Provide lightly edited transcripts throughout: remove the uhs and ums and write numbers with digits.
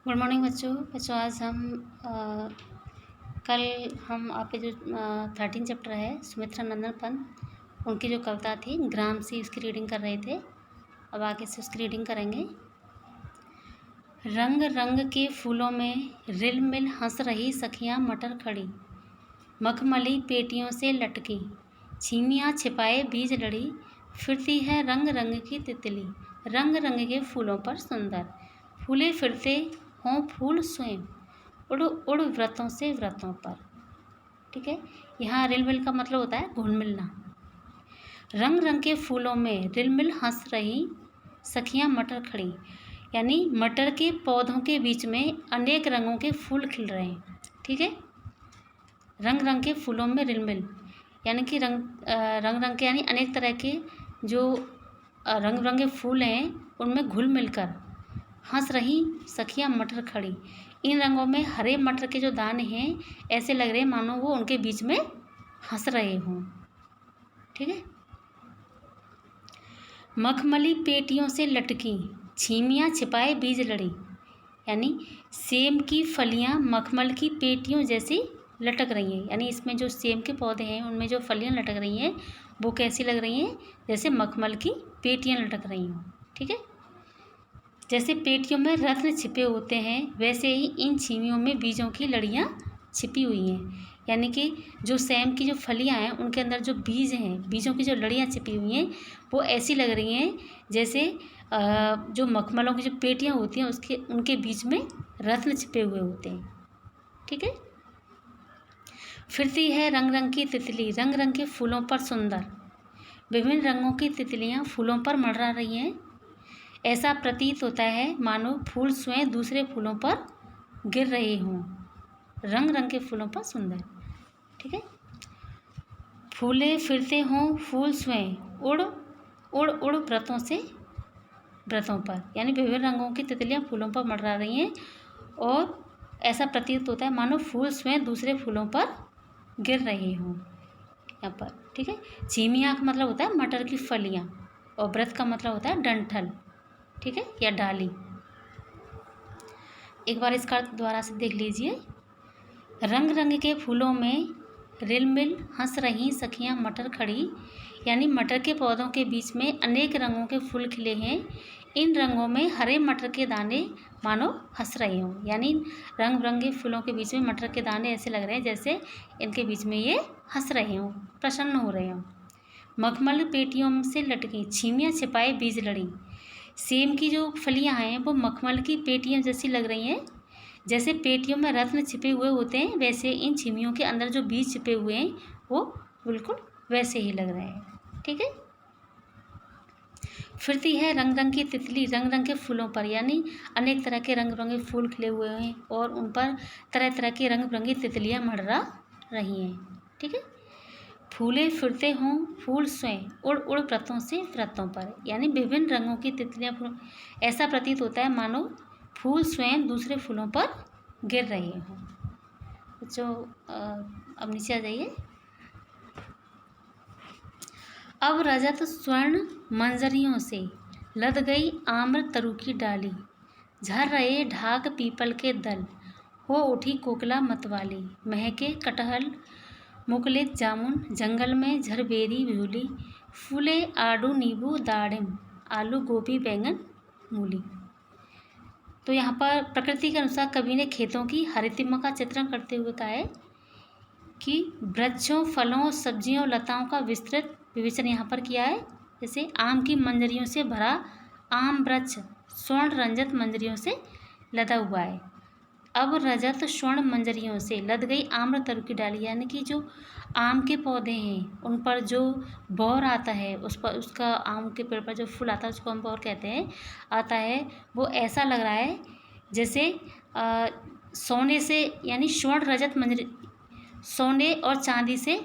Good morning बच्चों आज हम कल हम आपके जो 13 चैप्टर है सुमित्रा नंदन पंत उनकी जो कविता थी ग्राम सी उसकी रीडिंग कर रहे थे। अब आगे से उसकी रीडिंग करेंगे। रंग रंग के फूलों में रिल मिल हंस रही सखियां मटर खड़ी, मखमली पेटियों से लटकी, छीमियाँ छिपाए बीज लड़ी, फिरती है रंग रंग की तितली, रंग रंग के फूलों पर सुंदर, फूले फिरते हों फूल स्वयं, उड़ उड़ व्रतों से व्रतों पर। ठीक है, यहाँ रिल मिल का मतलब होता है घुल मिलना। रंग रंग के फूलों में रिल मिल हंस रही सखियां मटर खड़ी, यानी मटर के पौधों के बीच में अनेक रंगों के फूल खिल रहे हैं। ठीक है, रंग रंग के फूलों में रिल मिल यानी कि रंग रंग के यानी अनेक तरह के जो रंग बिरंगे फूल हैं उनमें घुल मिलकर हंस रही सखियां मटर खड़ी। इन रंगों में हरे मटर के जो दाने हैं ऐसे लग रहे हैं मानो वो उनके बीच में हंस रहे हों। ठीक है, मखमली पेटियों से लटकी, छीमियाँ छिपाए बीज लड़ी, यानी सेम की फलियां मखमल की पेटियों जैसी लटक रही हैं। यानी इसमें जो सेम के पौधे हैं उनमें जो फलियां लटक रही हैं वो कैसी लग रही हैं, जैसे मखमल की पेटियां लटक रही हों। ठीक है, जैसे पेटियों में रत्न छिपे होते हैं वैसे ही इन छीमियों में बीजों की लड़ियाँ छिपी हुई हैं। यानी कि जो सेम की जो फलियां हैं उनके अंदर जो बीज हैं, बीजों की जो लड़ियाँ छिपी हुई हैं वो ऐसी लग रही हैं जैसे जो मखमलों की जो पेटियां होती हैं उसके उनके बीच में रत्न छिपे हुए होते हैं। ठीक है, फिरती है रंग रंग की तितली, रंग रंग के फूलों पर सुंदर, विभिन्न रंगों की तितलियां फूलों पर मंडरा रही हैं। ऐसा प्रतीत होता है मानो फूल स्वयं दूसरे फूलों पर गिर रहे हों, रंग रंग के फूलों पर सुंदर। ठीक है, फूले फिरते हों फूल स्वयं, उड़ उड़ उड़ व्रतों से व्रतों पर, यानी विभिन्न रंगों की तितलियां फूलों पर मंडरा रही हैं और ऐसा प्रतीत होता है मानो फूल स्वयं दूसरे फूलों पर गिर रहे हों यहाँ पर। ठीक है, छीमियाँ का मतलब होता है मटर की फलियाँ और व्रत का मतलब होता है डंठल। ठीक है, या डाली। एक बार इसका दोबारा से देख लीजिए। रंग रंग के फूलों में रिल मिल हंस रही सखियां मटर खड़ी, यानी मटर के पौधों के बीच में अनेक रंगों के फूल खिले हैं। इन रंगों में हरे मटर के दाने मानो हंस रहे हों, यानी रंग बिरंगे फूलों के बीच में मटर के दाने ऐसे लग रहे हैं जैसे इनके बीच में ये हंस रहे हों, प्रसन्न हो रहे हों। मखमल पेटियों से लटकी, छीमियाँ छिपाए बीज लड़ी, सेम की जो फलियां हैं वो मखमल की पेटियां जैसी लग रही हैं। जैसे पेटियों में रत्न छिपे हुए होते हैं वैसे इन छीमियों के अंदर जो बीज छिपे हुए हैं वो बिल्कुल वैसे ही लग रहे हैं। ठीक है, फिरती है रंग रंग की तितली, रंग रंग के फूलों पर, यानी अनेक तरह के रंग बिरंगे फूल खिले हुए हैं और उन पर तरह तरह की रंग बिरंगी तितलियां मंडरा रही हैं। ठीक है, फूले फिरते हों फूल स्वयं, उड़ उड़ व्रतों से व्रतों पर, यानी विभिन्न रंगों की तितलियां ऐसा प्रतीत होता है मानो फूल स्वयं दूसरे फूलों पर गिर रहे हों। बच्चों अब नीचे आ जाइए। अब रजत स्वर्ण मंजरियों से लद गई आम्र तरु की डाली, झर रहे ढाक पीपल के दल, हो उठी कोकिला मतवाली, महके कटहल मुकुलित जामुन, जंगल में झरबेरी झूली, फूले आड़ू नींबू दाड़िम, आलू गोभी बैंगन मूली। तो यहाँ पर प्रकृति के अनुसार कवि ने खेतों की हरितिमा का चित्रण करते हुए कहा है कि वृक्षों फलों सब्जियों लताओं का विस्तृत विवेचन यहाँ पर किया है। जैसे आम की मंजरियों से भरा आम वृक्ष स्वर्ण रंजत मंजरियों से लदा हुआ है। अब रजत स्वर्ण मंजरियों से लद गई आम्र तरु की डाली, यानी कि जो आम के पौधे हैं उन पर जो बौर आता है उस पर उसका आम के पेड़ पर जो फूल आता है उसको हम बौर कहते हैं, आता है वो ऐसा लग रहा है जैसे सोने से, यानी स्वर्ण रजत मंजरी, सोने और चांदी से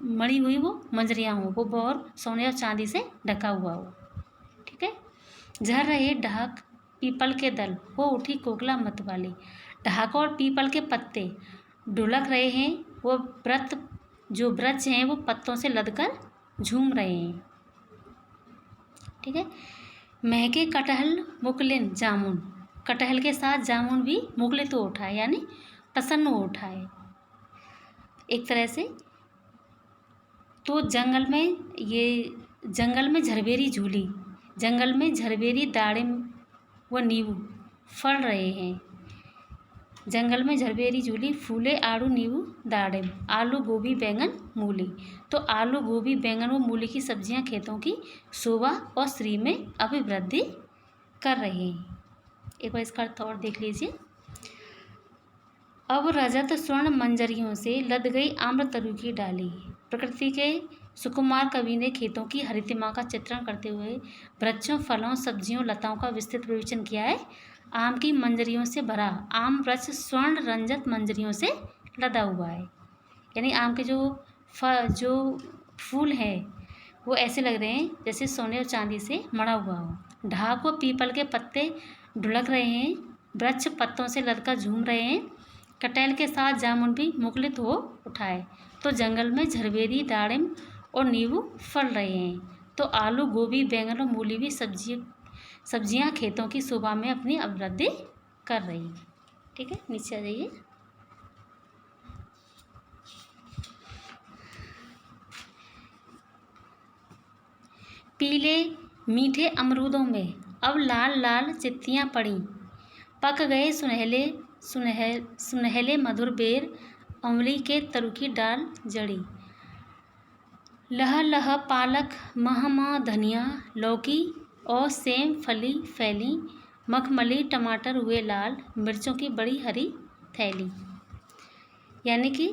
मड़ी हुई वो मंजरियाँ हों, वो बौर सोने और चांदी से ढका हुआ हो। ठीक है, झर रहे ढाक पीपल के दल, हो उठी कोकिला मतवाली, ढाक और पीपल के पत्ते ढुलक रहे हैं, वो जो वृक्ष हैं वो पत्तों से लदकर झूम रहे हैं। ठीक है, महके कटहल मुकुलिन जामुन, कटहल के साथ जामुन भी मुगलित हो उठा है, यानी प्रसन्न हो उठा है एक तरह से। तो जंगल में झरबेरी झूली, जंगल में झरबेरी दाड़िम व नींबू फल रहे हैं। जंगल में झरबेरी झूली, फूले आड़ू नींबू दाड़िम, आलू गोभी बैंगन मूली। तो आलू गोभी बैंगन व मूली की सब्जियां खेतों की शोभा और श्री में अभिवृद्धि कर रही हैं। एक बार इसका अर्थ और देख लीजिए। अब रजत स्वर्ण मंजरियों से लद गई आम्र तरु की डाली। प्रकृति के सुकुमार कवि ने खेतों की हरितिमा का चित्रण करते हुए वृक्षों, फलों, सब्जियों, लताओं का विस्तृत विवेचन किया है। आम की मंजरियों से भरा आम वृक्ष स्वर्ण रंजत मंजरियों से लदा हुआ है, यानी आम के जो फूल हैं वो ऐसे लग रहे हैं जैसे सोने और चांदी से मढ़ा हुआ हो। ढाक व पीपल के पत्ते ढुलक रहे हैं, वृक्ष पत्तों से लदकर झूम रहे हैं। कटहल के साथ जामुन भी मुखलित हो उठा है। तो जंगल में झरबेरी दाड़िम और नींबू फल रहे हैं। तो आलू गोभी बैंगन और मूली भी सब्जियां खेतों की शोभा में अपनी अभिवृद्धि कर रही हैं। ठीक है, नीचे आ जाइए। पीले मीठे अमरूदों में अब लाल लाल चित्तियां पड़ी, पक गए सुनहले मधुर बेर, अमली के तरु की डाल जड़ी। लह लह पालक मह मह धनिया, लौकी और सेम फली फैली, मखमली टमाटर हुए लाल, मिर्चों की बड़ी हरी थैली। यानी कि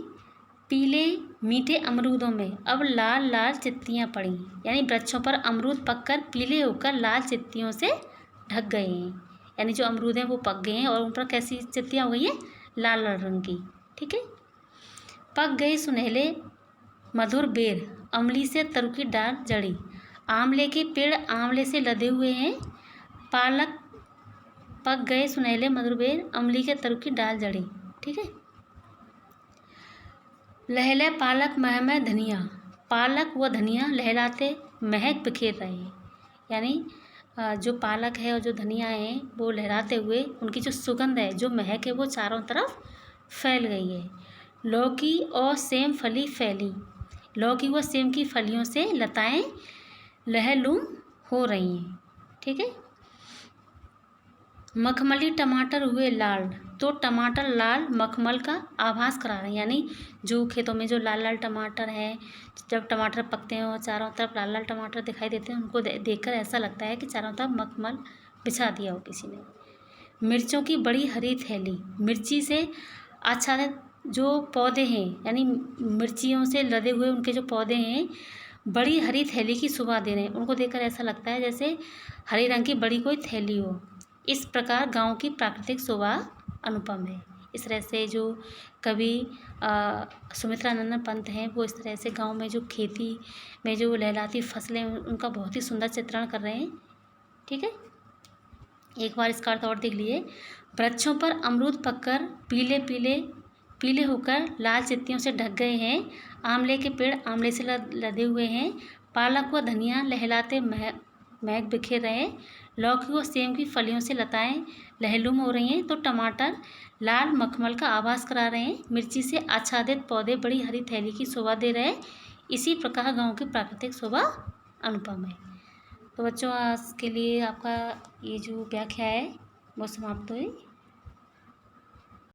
पीले मीठे अमरूदों में अब लाल लाल चित्तियां पड़ी, यानी वृक्षों पर अमरूद पककर पीले होकर लाल चित्तियों से ढक गए हैं। यानी जो अमरूद हैं वो पक गए हैं और उन पर कैसी चित्तियां हो गई हैं, लाल लाल रंग की। ठीक है। पक गए सुनहले मधुर बेर, अमली से तरु की डाल जड़ी। आंवले के पेड़ आंवले से लदे हुए हैं, पालक पक गए सुनहले मधुर बेर, अमली के तरु की डाल जड़ी। ठीक है। लहले पालक महमय धनिया, पालक व धनिया लहलाते महक बिखेर रहे हैं। यानी जो पालक है और जो धनिया है वो लहराते हुए उनकी जो सुगंध है, जो महक है वो चारों तरफ फैल गई है। लौकी और सेम फली फैली, लौकी व सेम की फलियों से लताएं लहलूम हो रही हैं। ठीक है। मखमली टमाटर हुए लाल, तो टमाटर लाल मखमल का आभास करा रहे हैं। यानी जो खेतों में जो लाल लाल टमाटर हैं, जब टमाटर पकते हैं और चारों तरफ लाल लाल टमाटर दिखाई देते हैं, उनको देखकर ऐसा लगता है कि चारों तरफ मखमल बिछा दिया हो किसी ने। मिर्चों की बड़ी हरी थैली, मिर्ची से आच्छादित जो पौधे हैं, यानी मिर्चियों से लदे हुए उनके जो पौधे हैं, बड़ी हरी थैली की शोभा दे रहे हैं। उनको देखकर ऐसा लगता है जैसे हरे रंग की बड़ी कोई थैली हो। इस प्रकार गांव की प्राकृतिक शोभा अनुपम है। इस तरह से जो कवि सुमित्रानंदन पंत हैं वो इस तरह से गांव में जो खेती में जो लहलाती फसलें उनका बहुत ही सुंदर चित्रण कर रहे हैं। ठीक है। एक बार इसका अर्थ और देख लिए। वृक्षों पर अमरूद पककर पीले होकर लाल चित्तियों से ढक गए हैं। आंवले के पेड़ आंवले से लदे हुए हैं। पालक व धनिया लहलाते महक बिखेर रहे हैं। लौकी व सेम की फलियों से लताएं लहलूम हो रही हैं। तो टमाटर लाल मखमल का आभास करा रहे हैं। मिर्ची से आच्छादित पौधे बड़ी हरी थैली की शोभा दे रहे हैं। इसी प्रकार गांव की प्राकृतिक शोभा अनुपम है। तो बच्चों, आज के लिए आपका ये जो व्याख्या है वो समाप्त हुई।